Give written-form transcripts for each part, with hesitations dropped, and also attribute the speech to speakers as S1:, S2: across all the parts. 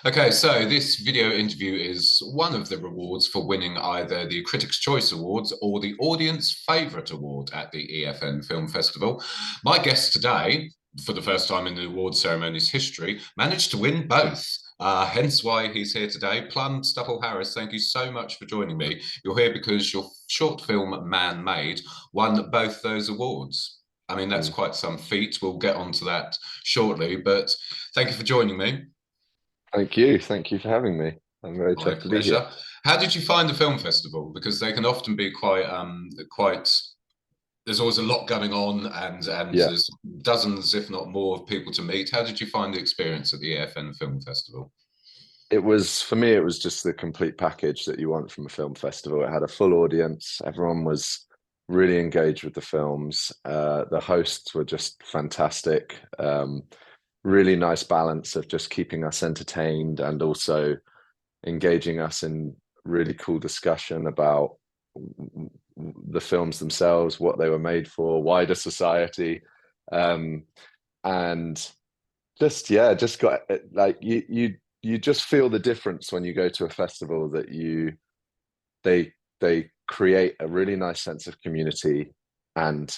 S1: Okay, so this video interview is one of the rewards for winning either the Critics' Choice Awards or the Audience Favourite Award at the EFN Film Festival. My guest today, for the first time in the awards ceremony's history, managed to win both. Hence why he's here today. Plum Stupple-Harris, thank you so much for joining me. You're here because your short film, ManMade, won both those awards. I mean, that's quite some feat. We'll get onto that shortly, but thank you for joining me.
S2: Thank you. Thank you for having me. I'm very chuffed to be here.
S1: How did you find the film festival? Because they can often be quite. There's always a lot going on, and there's dozens, if not more, of people to meet. How did you find the experience at the EFN Film Festival?
S2: It was, for me, it was just the complete package that you want from a film festival. It had a full audience. Everyone was really engaged with the films. The hosts were just fantastic. Really nice balance of just keeping us entertained and also engaging us in really cool discussion about the films themselves, what they were made for, wider society, and just got like you just feel the difference when you go to a festival that they create a really nice sense of community and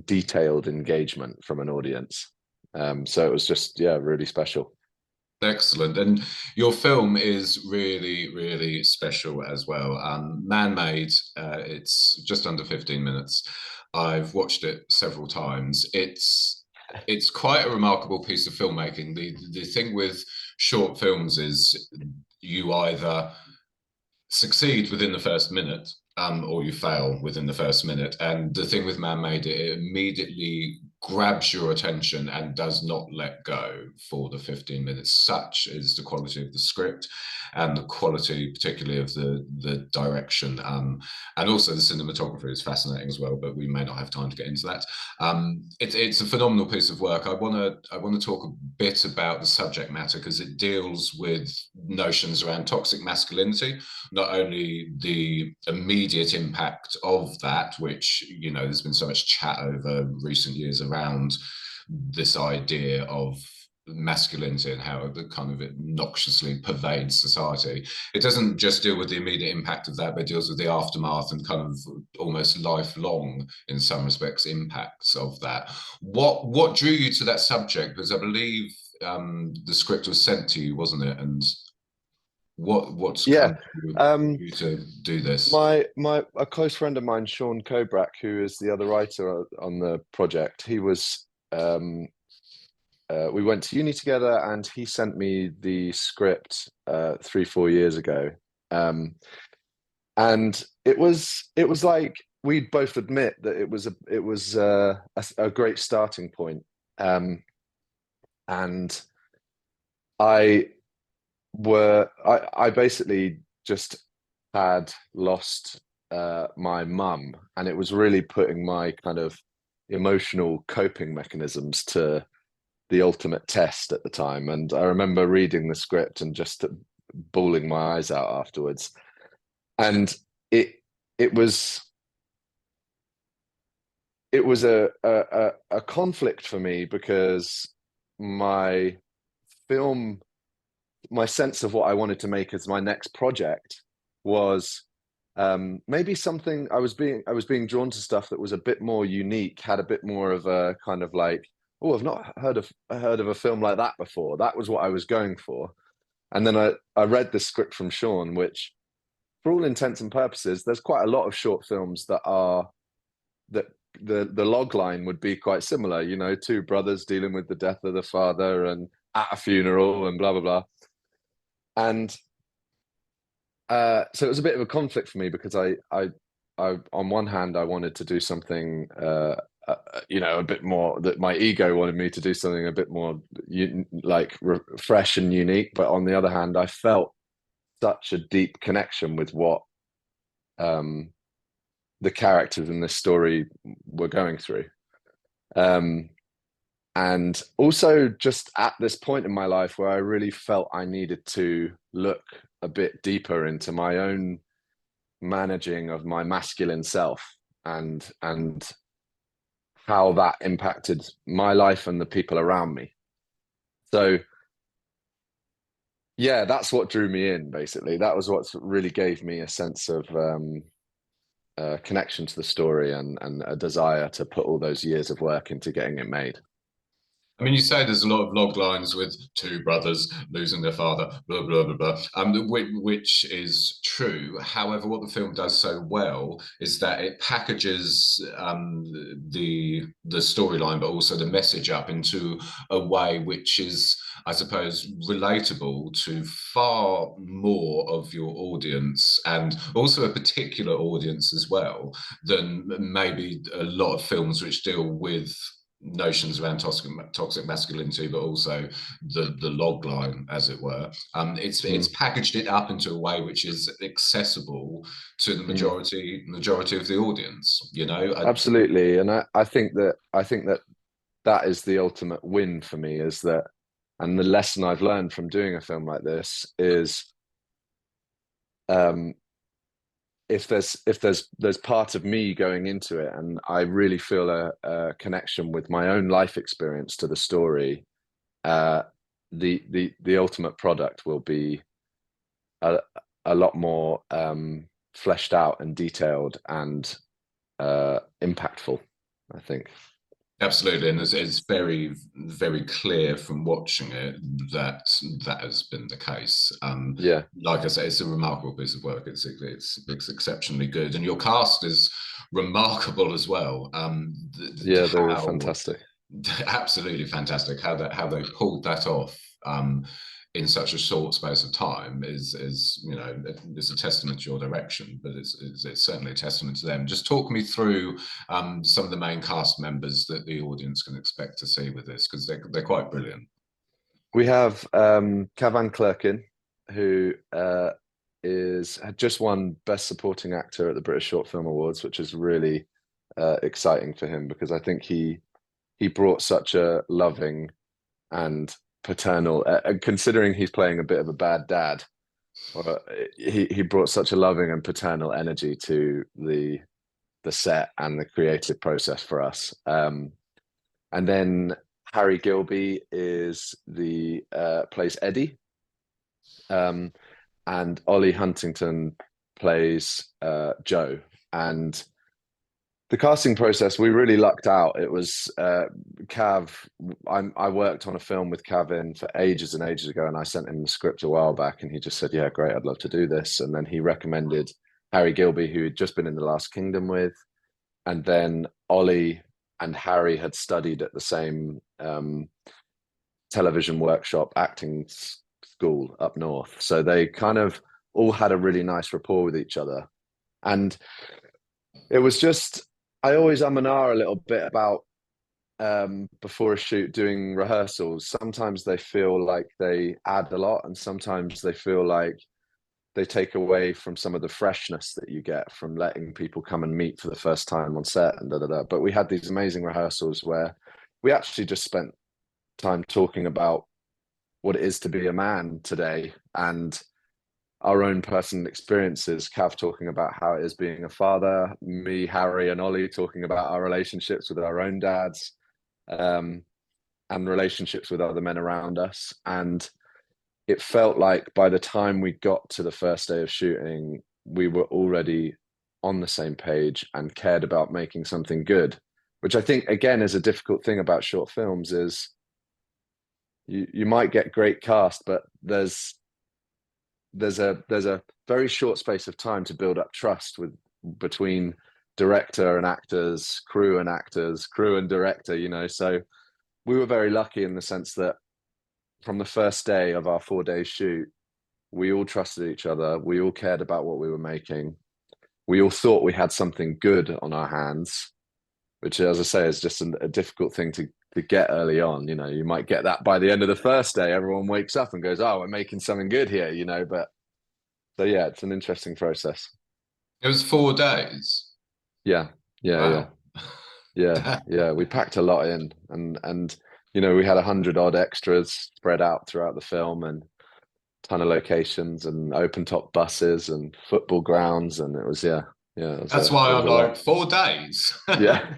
S2: detailed engagement from an audience. So it was just, really special.
S1: Excellent. And your film is really, really special as well. ManMade, it's just under 15 minutes. I've watched it several times. It's quite a remarkable piece of filmmaking. The thing with short films is you either succeed within the first minute or you fail within the first minute. And the thing with ManMade, it immediately grabs your attention and does not let go for the 15 minutes. Such is the quality of the script and the quality particularly of the direction, and also the cinematography is fascinating as well, but we may not have time to get into that. It's a phenomenal piece of work. I want to talk a bit about the subject matter because it deals with notions around toxic masculinity, not only the immediate impact of that, which, you know, there's been so much chat over recent years around this idea of masculinity and how it kind of obnoxiously pervades society. It doesn't just deal with the immediate impact of that, but it deals with the aftermath and kind of almost lifelong, in some respects, impacts of that. What drew you to that subject? Because I believe the script was sent to you, wasn't it? And what's kind of you to do this?
S2: A close friend of mine, Sean Kobrak, who is the other writer on the project, he was we went to uni together, and he sent me the script 3-4 years ago, and it was like we'd both admit that it was a great starting point, and I basically just had lost my mum, and it was really putting my kind of emotional coping mechanisms to the ultimate test at the time. And I remember reading the script and just bawling my eyes out afterwards. And it was a conflict for me because my sense of what I wanted to make as my next project was maybe something I was being drawn to stuff that was a bit more unique, had a bit more of a kind of like, oh, I've not heard of a film like that before. That was what I was going for. And then I read the script from Sean, which for all intents and purposes, there's quite a lot of short films that the log line would be quite similar, you know, two brothers dealing with the death of the father and at a funeral and blah, blah, blah. And so it was a bit of a conflict for me because I on one hand, I wanted to do something, you know, a bit more, that my ego wanted me to do something a bit more fresh and unique. But on the other hand, I felt such a deep connection with what the characters in this story were going through. And also just at this point in my life where I really felt I needed to look a bit deeper into my own managing of my masculine self and how that impacted my life and the people around me. So yeah, that's what drew me in, basically. That was what really gave me a sense of connection to the story, and a desire to put all those years of work into getting it made.
S1: I mean, you say there's a lot of log lines with two brothers losing their father, blah, blah, blah, blah, which is true. However, what the film does so well is that it packages the storyline, but also the message up into a way which is, I suppose, relatable to far more of your audience, and also a particular audience as well, than maybe a lot of films which deal with notions around toxic masculinity, but also the log line, as it were. It's packaged it up into a way which is accessible to the majority of the audience. You know,
S2: absolutely. And I think that that is the ultimate win for me, is that, and the lesson I've learned from doing a film like this is, if there's part of me going into it, and I really feel a connection with my own life experience to the story, the ultimate product will be a lot more fleshed out and detailed and impactful, I think.
S1: Absolutely, and it's very, very clear from watching it that that has been the case.
S2: Yeah,
S1: like I say, it's a remarkable piece of work. It's exceptionally good, and your cast is remarkable as well.
S2: yeah, they were fantastic.
S1: Absolutely fantastic. How they pulled that off in such a short space of time is you know, it's a testament to your direction, but it's certainly a testament to them. Just talk me through some of the main cast members that the audience can expect to see with this, because they're quite brilliant.
S2: We have Cavan Clerkin, who had just won Best Supporting Actor at the British Short Film Awards, which is really exciting for him, because I think he brought such a loving and paternal, considering he's playing a bit of a bad dad, he brought such a loving and paternal energy to the set and the creative process for us. And then Harry Gilby is plays Eddie, and Ollie Huntington plays Joe. And the casting process, we really lucked out. It was Cav. I worked on a film with Cav for ages and ages ago, and I sent him the script a while back, and he just said, "Yeah, great, I'd love to do this." And then he recommended Harry Gilby, who had just been in The Last Kingdom with, and then Ollie and Harry had studied at the same television workshop acting school up north, so they kind of all had a really nice rapport with each other. And it was just, I always and a little bit about before a shoot doing rehearsals. Sometimes they feel like they add a lot, and sometimes they feel like they take away from some of the freshness that you get from letting people come and meet for the first time on set and But we had these amazing rehearsals where we actually just spent time talking about what it is to be a man today, and our own personal experiences. Cav talking about how it is being a father, me, Harry, and Ollie talking about our relationships with our own dads, and relationships with other men around us. And it felt like by the time we got to the first day of shooting, we were already on the same page and cared about making something good, which I think, again, is a difficult thing about short films. Is you might get great cast, but there's a very short space of time to build up trust between director and actors, crew and director, you know. So we were very lucky in the sense that from the first day of our 4-day shoot, we all trusted each other. We all cared about what we were making. We all thought we had something good on our hands, which, as I say, is just a difficult thing to get early on. You know, you might get that by the end of the first day. Everyone wakes up and goes, "Oh, we're making something good here," you know. But so yeah, it's an interesting process.
S1: It was 4 days.
S2: Yeah,
S1: Wow.
S2: yeah. We packed a lot in, and you know, we had 100 odd extras spread out throughout the film, and a ton of locations, and open top buses and football grounds, and it was, yeah, Yeah,
S1: That's why
S2: it
S1: I'm
S2: was a lot.
S1: like 4 days
S2: Yeah,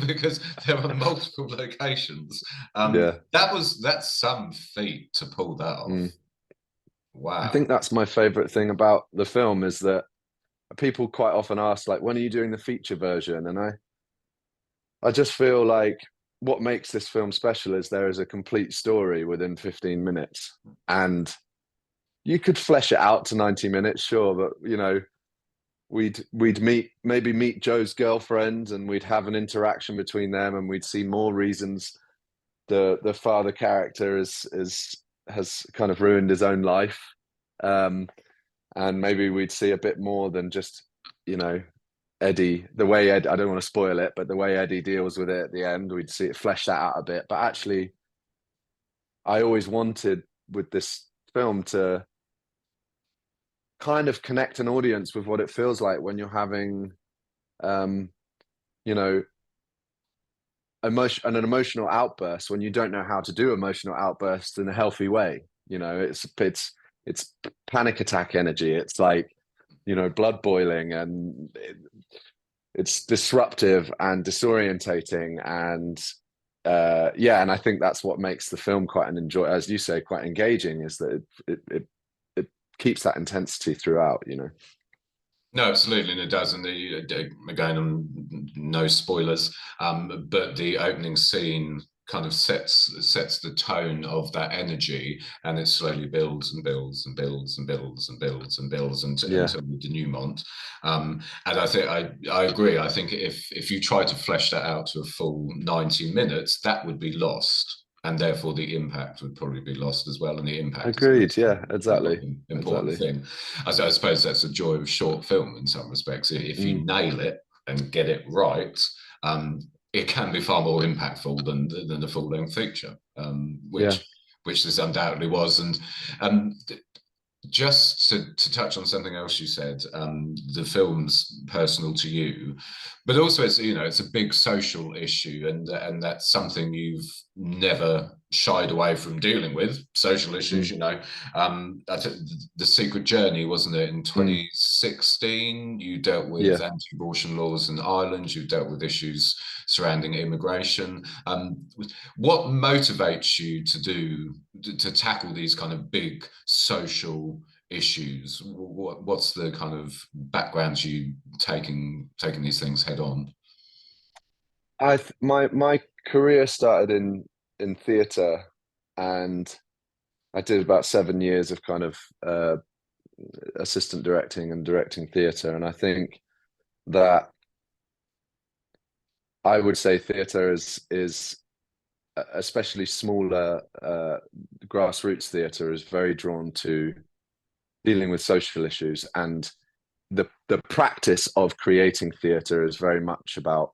S1: because there are multiple locations.
S2: yeah.
S1: That's some feat to pull that off.
S2: Mm. I
S1: Wow.
S2: think that's my favorite thing about the film is that people quite often ask, like, when are you doing the feature version? And I just feel like what makes this film special is there is a complete story within 15 minutes. And you could flesh it out to 90 minutes, sure, but you know, we'd meet Joe's girlfriend and we'd have an interaction between them and we'd see more reasons the father character has kind of ruined his own life. And maybe we'd see a bit more than just, you know, Eddie, the way Ed, I don't want to spoil it, but the way Eddie deals with it at the end, we'd see it flesh that out a bit. But actually, I always wanted with this film to kind of connect an audience with what it feels like when you're having, um, you know, an emotional outburst when you don't know how to do emotional outbursts in a healthy way. You know, it's panic attack energy. It's like, you know, blood boiling, and it's disruptive and disorientating, and yeah, and I think that's what makes the film quite as you say, quite engaging, is that it keeps that intensity throughout, you know.
S1: No, absolutely, and it does. And again, no spoilers, but the opening scene kind of sets the tone of that energy, and it slowly builds and builds and builds and builds and builds and builds
S2: Yeah,
S1: until the denouement. And I think I agree. I think if you try to flesh that out to a full 90 minutes, that would be lost. And therefore, the impact would probably be lost as well. And the impact is the
S2: agreed.
S1: most
S2: Yeah, exactly,
S1: important
S2: exactly.
S1: thing. I suppose that's the joy of short film in some respects. If you
S2: Mm,
S1: nail it and get it right, it can be far more impactful than a full length feature,
S2: yeah.
S1: which this undoubtedly was. And um, just to touch on something else you said, the film's personal to you, but also it's, you know, it's a big social issue, and that's something you've never shied away from dealing with. Social issues,
S2: Mm,
S1: you know. I think the Secret Journey, wasn't it, in
S2: mm,
S1: 2016? You dealt with
S2: yeah.
S1: anti-abortion laws in Ireland. You dealt with issues surrounding immigration. What motivates you to tackle these kind of big social issues? What's the kind of background to you taking these things head on?
S2: My career started in theatre, and I did about 7 years of kind of assistant directing and directing theatre, and I think that I would say theatre is especially smaller grassroots theatre is very drawn to dealing with social issues, and the practice of creating theatre is very much about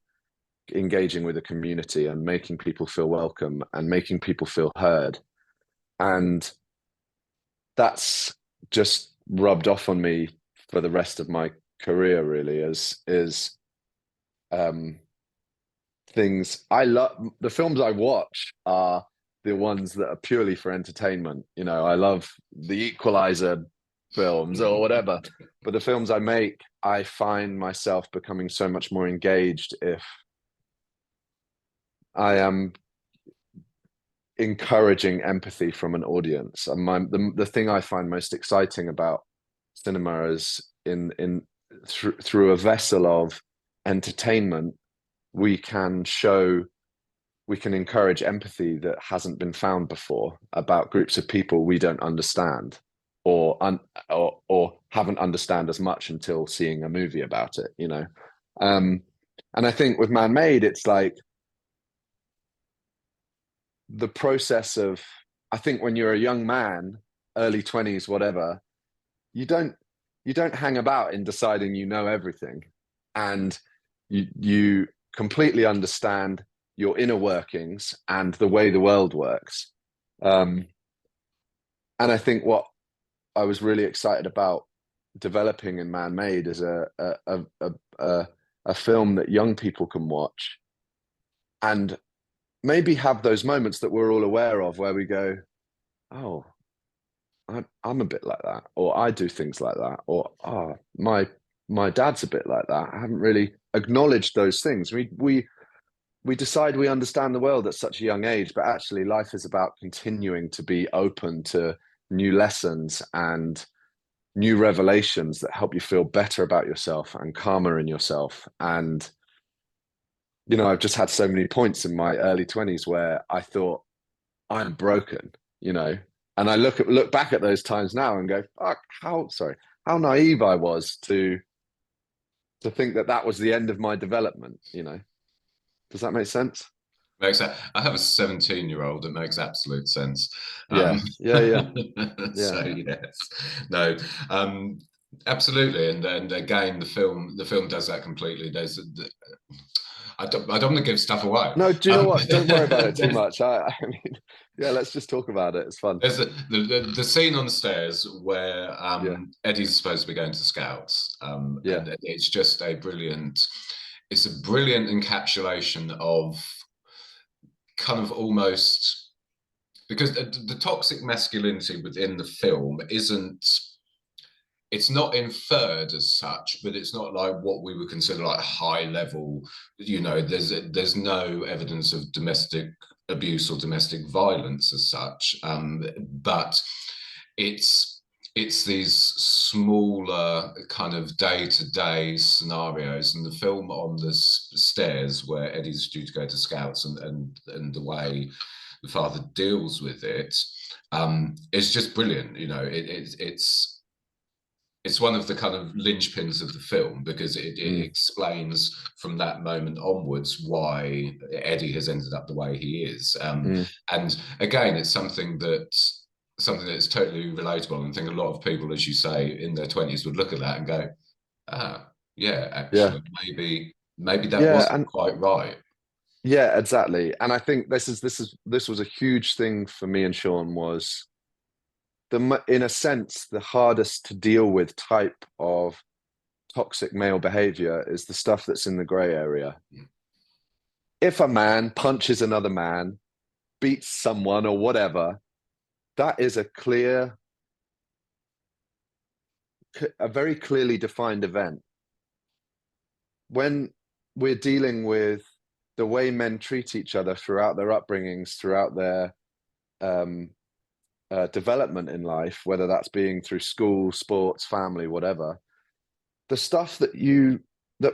S2: engaging with the community and making people feel welcome and making people feel heard. And that's just rubbed off on me for the rest of my career, really, as is um things I love. The films I watch are the ones that are purely for entertainment. You know, I love the Equalizer films or whatever, but the films I make, I find myself becoming so much more engaged if I am encouraging empathy from an audience. And the thing I find most exciting about cinema is through a vessel of entertainment, we can show we can encourage empathy that hasn't been found before about groups of people we don't understand, or haven't understand as much until seeing a movie about it, you know. um and I think with ManMade, it's like the process of, I think when you're a young man, early 20s, whatever, you don't you don't hang about in deciding you know everything, and you completely understand your inner workings and the way the world works. um and I think what I was really excited about developing in ManMade is a film that young people can watch and maybe have those moments that we're all aware of where we go, oh, I'm a bit like that, or I do things like that, or oh, my dad's a bit like that. I haven't really acknowledged those things. We decide we understand the world at such a young age, but actually life is about continuing to be open to new lessons and new revelations that help you feel better about yourself and calmer in yourself. And, I've just had so many points in my early 20s where I thought, I'm broken, and I look back at those times now and go, fuck, how naive I was to think that that was the end of my development. Does that make sense?
S1: Makes that. I have a 17-year-old. It makes absolute sense.
S2: Yeah, yeah.
S1: So yes, no, absolutely, and again, the film does that completely. I don't want to give stuff away.
S2: No, do you know what? Don't worry about it too much. I mean, yeah, let's just talk about it. It's fun.
S1: There's the scene on the stairs where
S2: Yeah.
S1: Eddie's supposed to be going to Scouts,
S2: Yeah.
S1: and it's just it's a brilliant encapsulation of kind of almost, because the toxic masculinity within the film it's not inferred as such, but it's not like what we would consider like high level. There's no evidence of domestic abuse or domestic violence as such, but it's these smaller kind of day-to-day scenarios, and the film on the stairs where Eddie's due to go to Scouts, and the way the father deals with it is just brilliant. It's one of the kind of linchpins of the film, because it explains from that moment onwards why Eddie has ended up the way he is. And again, it's something that's totally relatable. And I think a lot of people, as you say, in their 20s would look at that and go, yeah, actually, maybe that wasn't quite right.
S2: Yeah, exactly. And I think this was a huge thing for me and Sean, was in a sense, the hardest to deal with type of toxic male behavior is the stuff that's in the gray area. If a man punches another man, beats someone or whatever, that is a very clearly defined event. When we're dealing with the way men treat each other throughout their upbringings, throughout their development in life, whether that's being through school, sports, family, whatever, the stuff that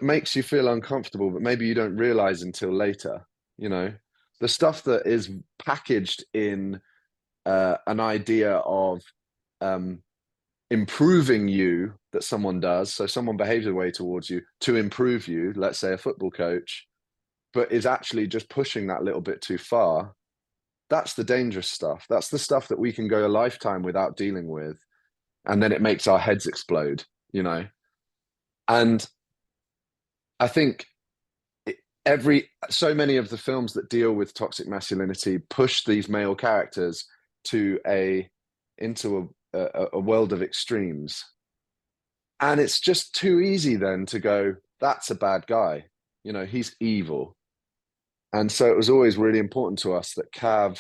S2: makes you feel uncomfortable, but maybe you don't realize until later, the stuff that is packaged in an idea of improving you, that someone does. So someone behaves a way towards you to improve you, let's say a football coach, but is actually just pushing that little bit too far. That's the dangerous stuff. That's the stuff that we can go a lifetime without dealing with. And then it makes our heads explode, And I think so many of the films that deal with toxic masculinity push these male characters into a world of extremes. And it's just too easy then to go, that's a bad guy. He's evil. And so it was always really important to us that Cav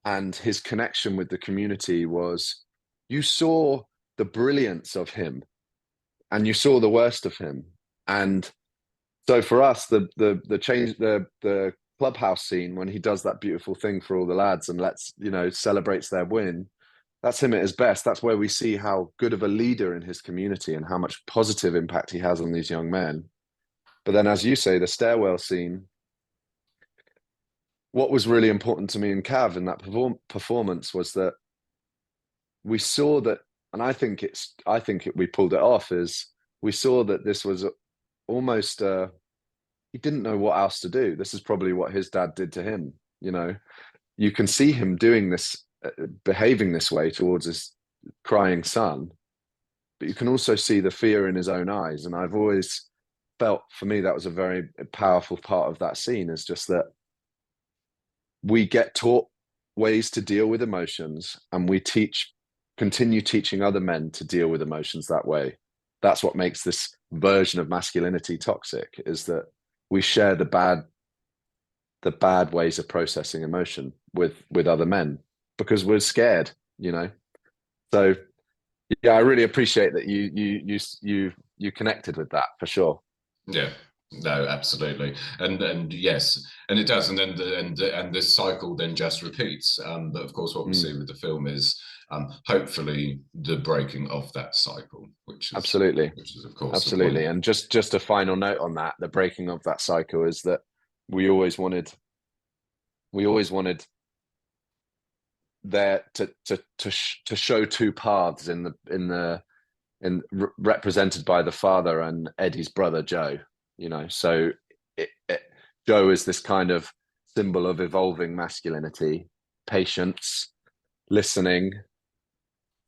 S2: and his connection with the community was, you saw the brilliance of him and you saw the worst of him. And so for us, the clubhouse scene, when he does that beautiful thing for all the lads and celebrates their win, that's him at his best. That's where we see how good of a leader in his community and how much positive impact he has on these young men. But then, as you say, the stairwell scene, what was really important to me and Cav in that performance was that we saw that, and I think we pulled it off, is we saw that this was almost he didn't know what else to do. This is probably what his dad did to him. You can see him doing this, behaving this way towards his crying son, but you can also see the fear in his own eyes. And I've always felt, for me, that was a very powerful part of that scene, is just that we get taught ways to deal with emotions, and we continue teaching other men to deal with emotions that way. That's what makes this version of masculinity toxic, is that we share the bad ways of processing emotion with other men because we're scared, So yeah, I really appreciate that you you connected with that for sure.
S1: Yeah. No, absolutely, and yes, and it does, and then and this cycle then just repeats. But of course, what we see with the film is hopefully the breaking of that cycle, which is
S2: absolutely,
S1: of course
S2: absolutely.
S1: the point.
S2: And just a final note on that: the breaking of that cycle is that we always wanted there to show two paths represented by the father and Eddie's brother Joe. You know, so Joe is this kind of symbol of evolving masculinity, patience, listening,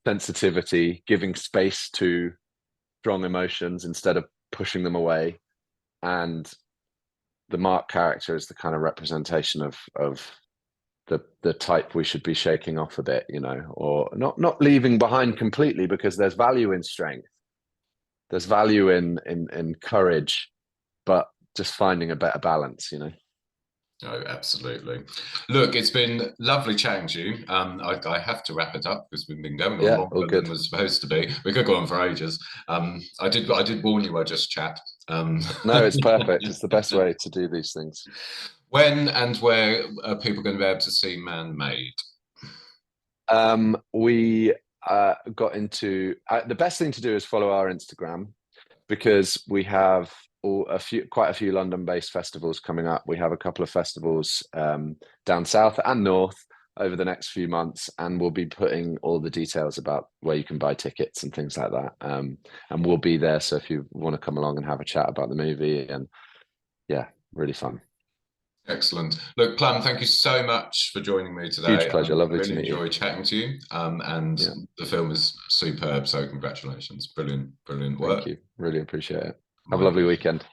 S2: sensitivity, giving space to strong emotions instead of pushing them away. And the Mark character is the kind of representation of the type we should be shaking off a bit, you know, or not leaving behind completely, because there's value in strength, there's value in courage, but just finding a better balance, you know.
S1: Oh, absolutely. Look, it's been lovely chatting to you. I have to wrap it up because we've been going on
S2: All
S1: longer
S2: good.
S1: than we're supposed to be. We could go on for ages. I did warn you I'd just chat.
S2: No, it's perfect. It's the best way to do these things.
S1: When and where are people going to be able to see ManMade?
S2: We got into the best thing to do is follow our Instagram, because we have quite a few London-based festivals coming up. We have a couple of festivals down south and north over the next few months, and we'll be putting all the details about where you can buy tickets and things like that. And we'll be there, so if you want to come along and have a chat about the movie, and yeah, really fun.
S1: Excellent. Look, Plum, thank you so much for joining me today.
S2: Huge pleasure. Lovely to
S1: really
S2: meet you.
S1: enjoyed chatting to you. And the film is superb, so congratulations. Brilliant, brilliant work.
S2: Thank you. Really appreciate it. Have a lovely weekend.